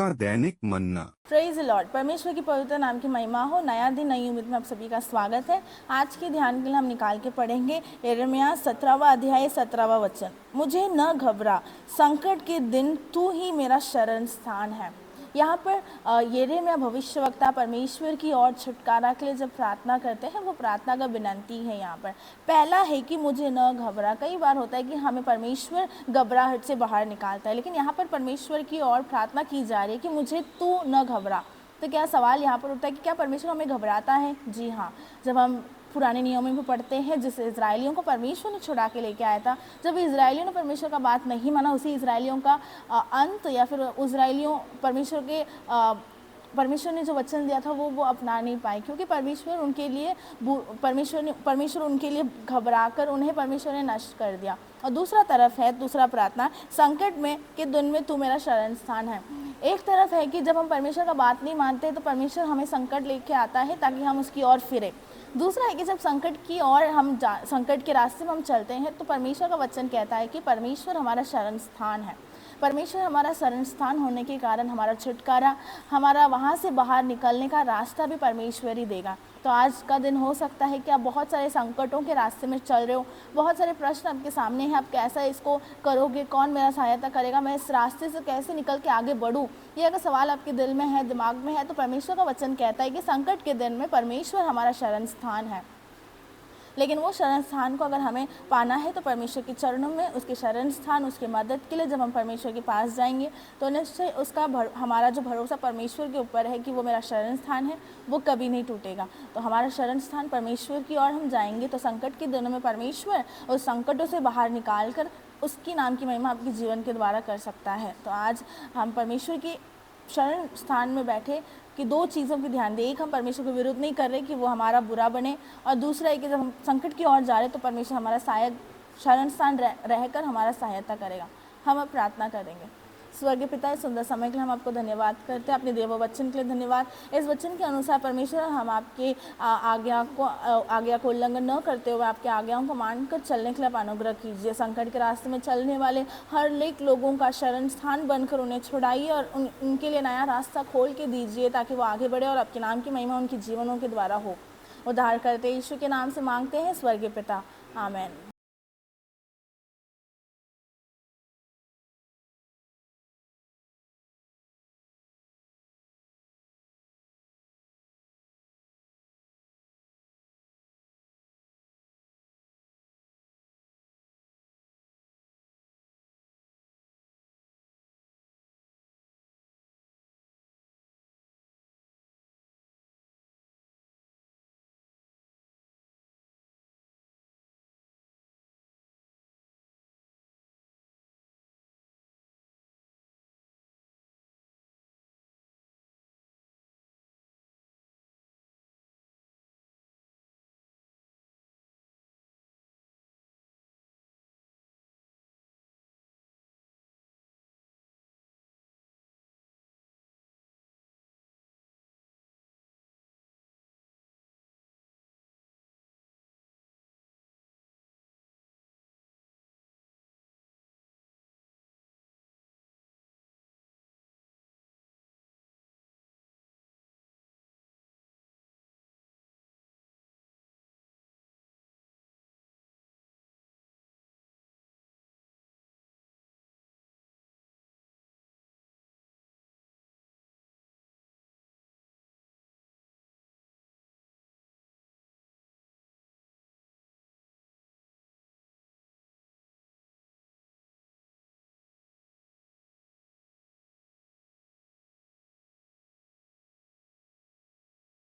का दैनिक मन्ना। Praise Lord. परमेश्वर की पवित्र नाम की महिमा हो। नया दिन नई उम्मीद में आप सभी का स्वागत है। आज के ध्यान के लिए हम निकाल के पढ़ेंगे यिर्मयाह 17वां अध्याय 17वां वचन। मुझे न घबरा, संकट के दिन तू ही मेरा शरण स्थान है। यहाँ पर यिर्मयाह भविष्यवक्ता परमेश्वर की ओर छुटकारा के लिए जब प्रार्थना करते हैं, वो प्रार्थना का विनंती है। यहाँ पर पहला है कि मुझे न घबरा। कई बार होता है कि हमें परमेश्वर घबराहट से बाहर निकालता है, लेकिन यहाँ पर परमेश्वर की ओर प्रार्थना की जा रही है कि मुझे तू न घबरा। तो क्या सवाल यहाँ पर उठता है कि क्या परमेश्वर हमें घबराता है? जी हाँ। जब हम पुराने नियमों में पढ़ते हैं, जिस इजराइलियों को परमेश्वर ने छुड़ा के लेके आया था, जब इजराइलियों ने परमेश्वर का बात नहीं माना, उसी इजराइलियों का अंत या फिर इजराइलियों परमेश्वर ने जो वचन दिया था वो अपना नहीं पाए, क्योंकि परमेश्वर उनके लिए घबरा कर उन्हें परमेश्वर ने नष्ट कर दिया। और दूसरा प्रार्थना, संकट में के दिन में तू मेरा शरण स्थान है। एक तरफ है कि जब हम परमेश्वर का बात नहीं मानते तो परमेश्वर हमें संकट लेके आता है ताकि हम उसकी ओर फिरे। दूसरा है कि जब संकट के रास्ते में हम चलते हैं तो परमेश्वर का वचन कहता है कि परमेश्वर हमारा शरण स्थान है। परमेश्वर हमारा शरण स्थान होने के कारण हमारा छुटकारा, हमारा वहाँ से बाहर निकलने का रास्ता भी परमेश्वर ही देगा। तो आज का दिन हो सकता है कि आप बहुत सारे संकटों के रास्ते में चल रहे हो, बहुत सारे प्रश्न आपके सामने हैं, आप कैसा इसको करोगे, कौन मेरा सहायता करेगा, मैं इस रास्ते से कैसे निकल के आगे बढ़ूँ, ये अगर सवाल आपके दिल में है, दिमाग में है, तो परमेश्वर का वचन कहता है कि संकट के दिन में परमेश्वर हमारा शरण स्थान है। लेकिन वो शरण स्थान को अगर हमें पाना है तो परमेश्वर के चरणों में, उसके शरण स्थान, उसकी मदद के लिए जब हम परमेश्वर के पास जाएंगे तो निश्चय हमारा जो भरोसा परमेश्वर के ऊपर है कि वो मेरा शरण स्थान है, वो कभी नहीं टूटेगा। तो हमारा शरण स्थान परमेश्वर की ओर हम जाएंगे तो संकट के दिनों में परमेश्वर उस संकटों से बाहर निकाल कर उसकी नाम की महिमा आपके जीवन के द्वारा कर सकता है। तो आज हम परमेश्वर की शरण स्थान में बैठे कि दो चीज़ों की ध्यान दें। एक, हम परमेश्वर के विरुद्ध नहीं कर रहे कि वो हमारा बुरा बने, और दूसरा है कि जब हम संकट की ओर जा रहे तो परमेश्वर हमारा शरण स्थान रहकर हमारा सहायता करेगा। हम अब प्रार्थना करेंगे। स्वर्गीय पिता, इस सुंदर समय के लिए हम आपको धन्यवाद करते हैं, अपने देव वचन के लिए धन्यवाद। इस वचन के अनुसार परमेश्वर हम आपके आज्ञा को उल्लंघन न करते हुए आपके आज्ञाओं को मानकर चलने के लिए आप अनुग्रह कीजिए। संकट के रास्ते में चलने वाले हर एक लोगों का शरण स्थान बनकर उन्हें छुड़ाइए और उनके लिए नया रास्ता खोल के दीजिए ताकि वो आगे बढ़े और आपके नाम की महिमा उनके जीवनों के द्वारा हो। उद्धार करते यीशु के नाम से मांगते हैं स्वर्गीय पिता, आमीन।